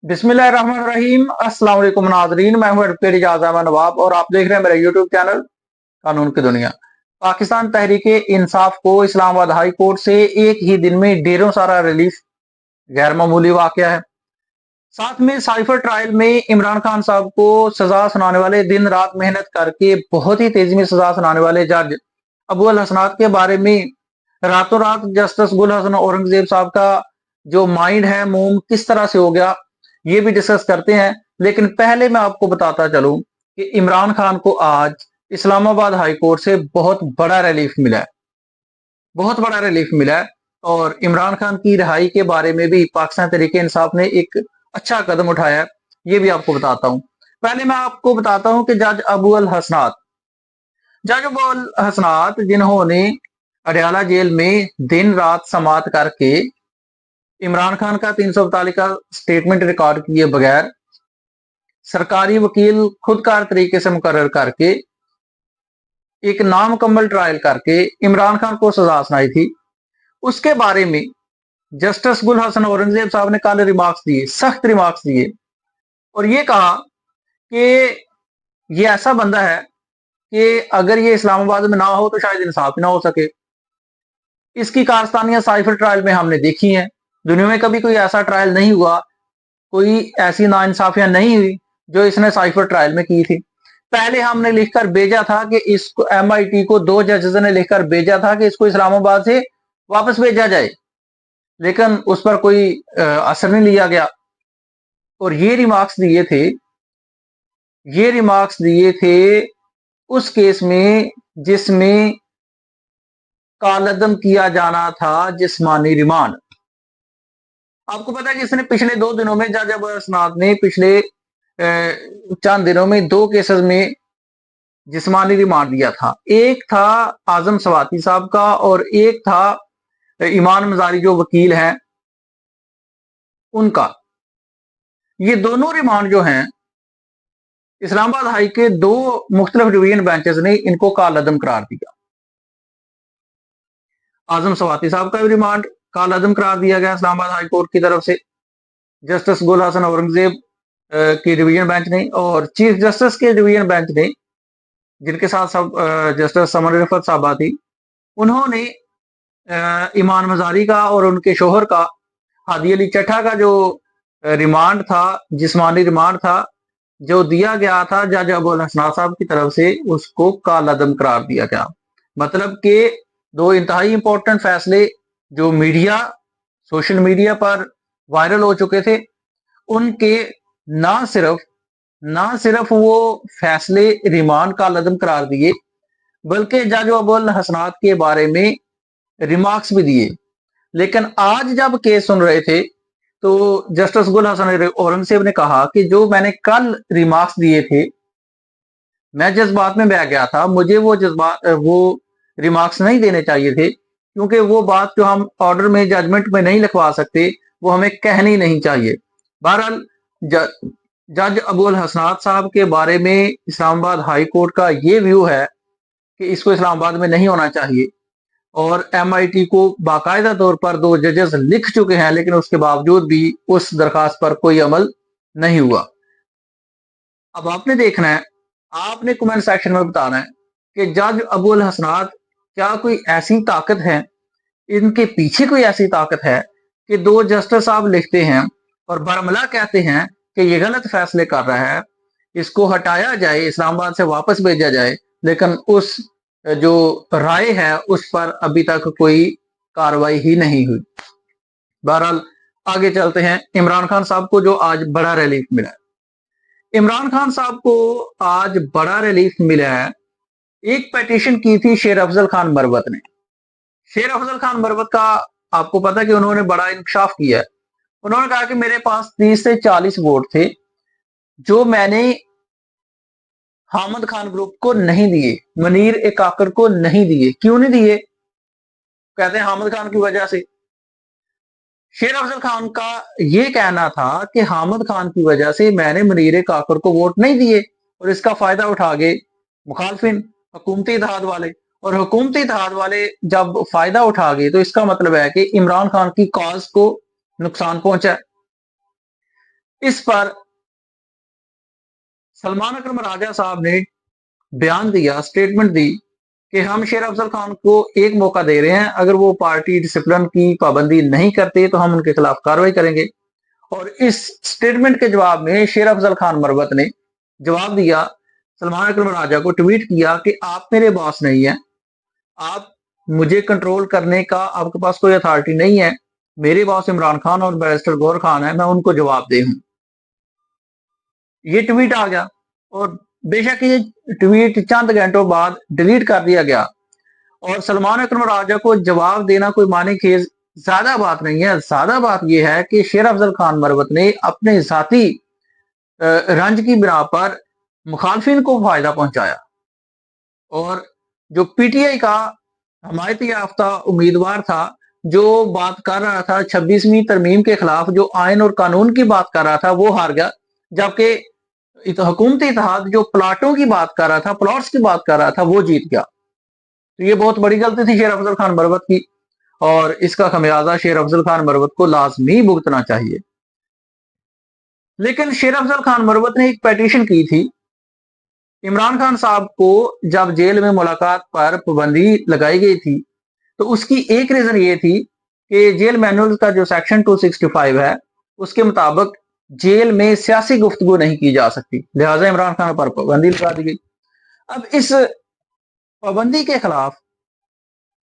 बिस्मिल्लाहिर्रहमानिर्रहीम। अस्सलाम वालेकुम नाज़रीन, मैं हूं एडवोकेट इजाज़ अहमद नवाब और आप देख रहे हैं मेरा यूट्यूब चैनल कानून की दुनिया। पाकिस्तान तहरीके इंसाफ को इस्लामाबाद हाई कोर्ट से एक ही दिन में ढेरों सारा रिलीफ गैर मामूली वाकया है। साथ में साइफर ट्रायल में इमरान खान साहब को सजा सुनाने वाले, दिन रात मेहनत करके बहुत ही तेजी में सजा सुनाने वाले जज अबू अल हसनात के बारे में रातों रात जस्टिस गुल हसन औरंगजेब साहब का जो माइंड है मूव किस तरह से हो गया, ये भी डिस्कस करते हैं। लेकिन पहले मैं आपको बताता चलूं कि इमरान खान को आज इस्लामाबाद हाई कोर्ट से बहुत बड़ा रिलीफ मिला है, बहुत बड़ा रिलीफ मिला है। और इमरान खान की रिहाई के बारे में भी पाकिस्तान तहरीके इंसाफ ने एक अच्छा कदम उठाया है, ये भी आपको बताता हूं। पहले मैं आपको बताता हूं कि जज अबू अल हसनात जिन्होंने अडयाला जेल में दिन रात समात करके इमरान खान का 342 का स्टेटमेंट रिकॉर्ड किए बगैर सरकारी वकील खुदकार तरीके से मुकर्रर करके एक नामुकम्मल ट्रायल करके इमरान खान को सजा सुनाई थी, उसके बारे में जस्टिस गुल हसन औरंगजेब साहब ने कल रिमार्क्स दिए, सख्त रिमार्क्स दिए और ये कहा कि ये ऐसा बंदा है कि अगर ये इस्लामाबाद में ना हो तो शायद इंसाफ ही ना हो सके। इसकी कारस्तानियां साइफर ट्रायल में हमने देखी हैं। दुनिया में कभी कोई ऐसा ट्रायल नहीं हुआ, कोई ऐसी नाइंसाफियां नहीं हुई जो इसने साइफर ट्रायल में की थी। पहले हमने लिखकर भेजा था कि इसको MIT को 2 जजेस ने लिखकर भेजा था कि इसको इस्लामाबाद से वापस भेजा जाए, लेकिन उस पर कोई असर नहीं लिया गया। और ये रिमार्क्स दिए थे उस केस में जिसमें कालअदम किया जाना था जिस्मानी रिमांड। आपको पता है कि इसने पिछले 2 दिनों में जज अबू हसनात ने पिछले चंद दिनों में 2 केसेस में जिस्मानी रिमांड दिया था। एक था आजम सवाती साहब का और एक था ईमान मजारी जो वकील हैं उनका। ये दोनों रिमांड जो हैं इस्लामाबाद हाई के 2 मुख्तलिफ डिवीजन बेंचेस ने इनको कालअदम करार दिया। आजम सवाती साहब का भी रिमांड कालअदम करार दिया गया इस्लामाबाद हाई कोर्ट की तरफ से जस्टिस गुल हसन औरंगजेब की डिवीजन बेंच ने, और चीफ जस्टिस के डिवीजन बेंच ने जिनके साथ सब जस्टिस समर रिफत साहबा थी, उन्होंने ईमान मजारी का और उनके शोहर का हादी अली चट्ठा का जो रिमांड था, जिस्मानी रिमांड था जो दिया गया था जज अबू अल हसनात साहब की तरफ से, उसको कालअदम करार दिया गया। मतलब कि 2 इंतहाई इंपॉर्टेंट फैसले जो सोशल मीडिया पर वायरल हो चुके थे, उनके ना सिर्फ वो फैसले रिमांड कालअदम करार दिए, बल्कि जज अबू अल हसनात के बारे में रिमार्क्स भी दिए। लेकिन आज जब केस सुन रहे थे तो जस्टिस गुल हसन औरंगजेब ने कहा कि जो मैंने कल रिमार्क्स दिए थे, मैं जज्बात में बह गया था, मुझे वो रिमार्क्स नहीं देने चाहिए थे, क्योंकि वो बात जो हम ऑर्डर में जजमेंट में नहीं लिखवा सकते वो हमें कहनी नहीं चाहिए। बहरहाल जज अबू अल हसनात साहब के बारे में इस्लामाबाद हाई कोर्ट का ये व्यू है कि इसको इस्लामाबाद में नहीं होना चाहिए, और MIT को बाकायदा तौर पर 2 जजेस लिख चुके हैं, लेकिन उसके बावजूद भी उस दरखास्त पर कोई अमल नहीं हुआ। अब आपने देखना है, आपने कमेंट सेक्शन में बताना है कि जज अबू अल हसनात क्या कोई ऐसी ताकत है, इनके पीछे कोई ऐसी ताकत है कि 2 जस्टिस साहब लिखते हैं और बरमला कहते हैं कि ये गलत फैसले कर रहा है, इसको हटाया जाए, इस्लामाबाद से वापस भेजा जाए, लेकिन उस जो राय है उस पर अभी तक कोई कार्रवाई ही नहीं हुई। बहरहाल आगे चलते हैं। इमरान खान साहब को जो आज बड़ा रिलीफ मिला है, इमरान खान साहब को आज बड़ा रिलीफ मिला है। एक पिटीशन की थी शेर अफजल खान मरवत ने। शेर अफजल खान मरवत का आपको पता है कि उन्होंने बड़ा इंकशाफ किया है। उन्होंने कहा कि मेरे पास 30 से 40 वोट थे जो मैंने हामिद खान ग्रुप को नहीं दिए, मुनीर ए काकड़ को नहीं दिए। क्यों नहीं दिए? कहते हैं हामिद खान की वजह से। शेर अफजल खान का यह कहना था कि हामिद खान की वजह से मैंने मुनीर ए काकड़ को वोट नहीं दिए, और इसका फायदा उठा गए मुखालफिन, हुकूमती इत्तेहाद वाले। और हुकूमती इत्तेहाद वाले जब फायदा उठा गए तो इसका मतलब है कि इमरान खान की कॉज को नुकसान पहुंचा है। इस पर सलमान अकरम राजा साहब ने बयान दिया, स्टेटमेंट दी कि हम शेर अफजल खान को एक मौका दे रहे हैं, अगर वो पार्टी डिसिप्लिन की पाबंदी नहीं करते तो हम उनके खिलाफ कार्रवाई करेंगे। और इस स्टेटमेंट के जवाब में शेर अफजल खान मरवत ने जवाब दिया, सलमान अकरम राजा को ट्वीट किया कि आप मेरे बॉस नहीं है, आप मुझे कंट्रोल करने का आपके पास कोई अथॉरिटी नहीं है, मेरे बॉस इमरान खान और बैरिस्टर गौहर खान है, मैं उनको जवाब दे हूं। ये ट्वीट आ गया और बेशक ये ट्वीट चंद घंटों बाद डिलीट कर दिया गया। और सलमान अकरम राजा को जवाब देना कोई माने खेज ज्यादा बात नहीं है। ज्यादा बात यह है कि शेर अफजल खान मरवत ने अपने जाती रंज की बिना पर मुखालफिन को फायदा पहुंचाया और जो पीटीआई का हमायती याफ्ता उम्मीदवार था, जो बात कर रहा था 26वीं तरमीम के खिलाफ, जो आयन और कानून की बात कर रहा था, वो हार गया। जबकि हुकूमती इत्तेहाद जो प्लाटों की बात कर रहा था, प्लॉट्स की बात कर रहा था, वो जीत गया। तो ये बहुत बड़ी गलती थी शेर अफजल खान मरवत की और इसका खमियाजा शेर अफजल खान मरवत को लाजमी भुगतना चाहिए। लेकिन शेर अफजल खान मरवत ने एक पेटिशन की थी इमरान खान साहब को, जब जेल में मुलाकात पर पाबंदी लगाई गई थी तो उसकी एक रीजन ये थी कि जेल मैनुअल का जो सेक्शन 265 है उसके मुताबिक जेल में सियासी गुफ्तगू नहीं की जा सकती, लिहाजा इमरान खान पर पाबंदी लगा दी गई। अब इस पाबंदी के खिलाफ,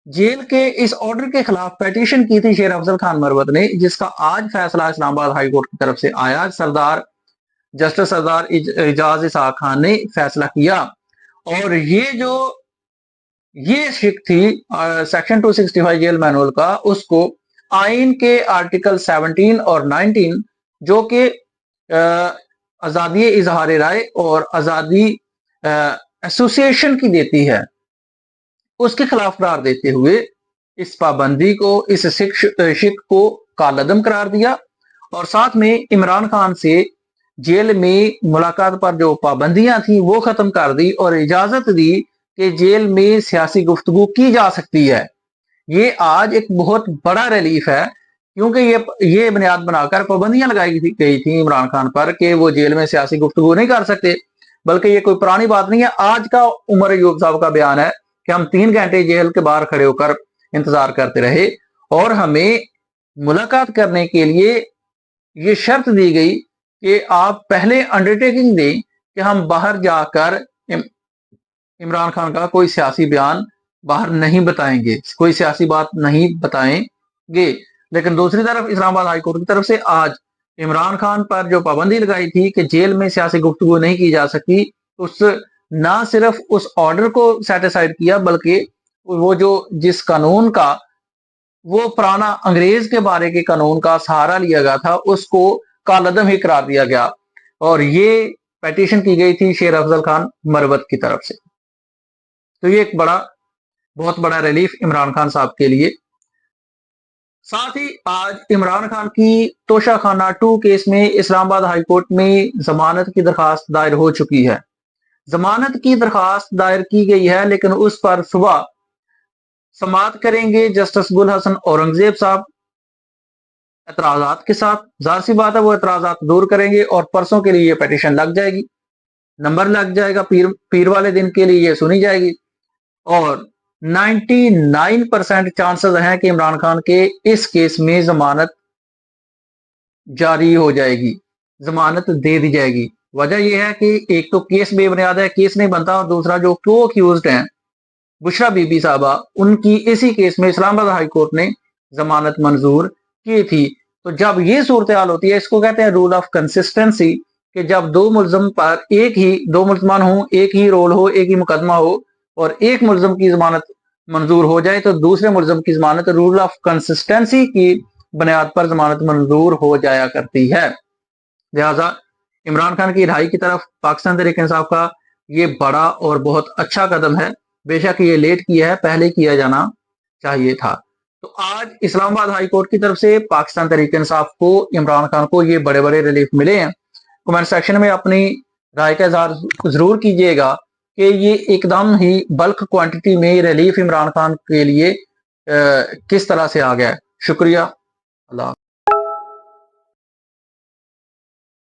जेल के इस ऑर्डर के खिलाफ पेटिशन की थी शेर अफजल खान मरवत ने, जिसका आज फैसला इस्लामाबाद हाई कोर्ट की तरफ से आया। जस्टिस सरदार इजाज इसाक खान ने फैसला किया और ये शिक थी सेक्शन 265 जेल मैनुअल का, उसको आइन के आर्टिकल 17 और 19 जो कि आजादी इजहार राय और आजादी एसोसिएशन की देती है, उसके खिलाफ करार देते हुए इस पाबंदी को, इस शिक को कालअदम करार दिया और साथ में इमरान खान से जेल में मुलाकात पर जो पाबंदियां थी वो खत्म कर दी और इजाजत दी कि जेल में सियासी गुफ्तगू की जा सकती है। ये आज एक बहुत बड़ा रिलीफ है क्योंकि ये बुनियाद बनाकर पाबंदियां लगाई गई थी इमरान खान पर कि वो जेल में सियासी गुफ्तगू नहीं कर सकते, बल्कि ये कोई पुरानी बात नहीं है। आज का उमर अयूब साहब का बयान है कि हम 3 घंटे जेल के बाहर खड़े होकर इंतजार करते रहे और हमें मुलाकात करने के लिए ये शर्त दी गई कि आप पहले अंडरटेकिंग दें कि हम बाहर जाकर इमरान खान का कोई सियासी बयान बाहर नहीं बताएंगे, कोई सियासी बात नहीं बताएंगे। लेकिन दूसरी तरफ इस्लामाबाद हाई कोर्ट की तरफ से आज इमरान खान पर जो पाबंदी लगाई थी कि जेल में सियासी गुफ्तगू नहीं की जा सकती, उस ना सिर्फ उस ऑर्डर को सेटिसाइड किया बल्कि वो जो जिस कानून का, वो पुराना अंग्रेज के बारे के कानून का सहारा लिया गया था, उसको कालअदम ही करार दिया गया और ये पेटिशन की गई थी शेर अफजल खान मरवत की तरफ से। तो ये एक बहुत बड़ा रिलीफ इमरान खान साहब के लिए। साथ ही आज इमरान खान की तोशाखाना 2 केस में इस्लामाबाद हाई कोर्ट में जमानत की दरखास्त दायर हो चुकी है। जमानत की दरखास्त दायर की गई है लेकिन उस पर सुबह समाअत करेंगे जस्टिस गुल हसन औरंगजेब साहब एतराजात के साथ। जाहिर सी बात है वो एतराजात दूर करेंगे और परसों के लिए ये पिटीशन लग जाएगी, नंबर लग जाएगा, पीर वाले दिन के लिए ये सुनी जाएगी और 99% चांसेस हैं कि इमरान खान के इस केस में जमानत जारी हो जाएगी, जमानत दे दी जाएगी। वजह यह है कि एक तो केस बेबुनियाद है, केस नहीं बनता, और दूसरा जो को अक्यूज्ड हैं बुशरा बीबी साहबा, उनकी इसी केस में इस्लामाबाद हाई कोर्ट ने जमानत मंजूर की थी। तो जब ये सूरत हाल होती है, इसको कहते हैं रूल ऑफ कंसिस्टेंसी, कि जब दो मुलजम पर दो मुलजमान हो, एक ही रोल हो, एक ही मुकदमा हो और एक मुलजम की जमानत मंजूर हो जाए तो दूसरे मुलजम की जमानत रूल ऑफ कंसिस्टेंसी की बुनियाद पर जमानत मंजूर हो जाया करती है। लिहाजा इमरान खान की रिहाई की तरफ पाकिस्तान तहरीक इंसाफ का ये बड़ा और बहुत अच्छा कदम है। बेशक ये लेट किया है, पहले किया जाना चाहिए था। तो आज इस्लामाबाद हाई कोर्ट की तरफ से पाकिस्तान तहरीक इंसाफ को, इमरान खान को ये बड़े बड़े रिलीफ मिले हैं। कमेंट सेक्शन में अपनी राय का इजहार जरूर कीजिएगा कि ये एकदम ही बल्क क्वांटिटी में रिलीफ इमरान खान के लिए किस तरह से आ गया है। शुक्रिया। अल्लाह।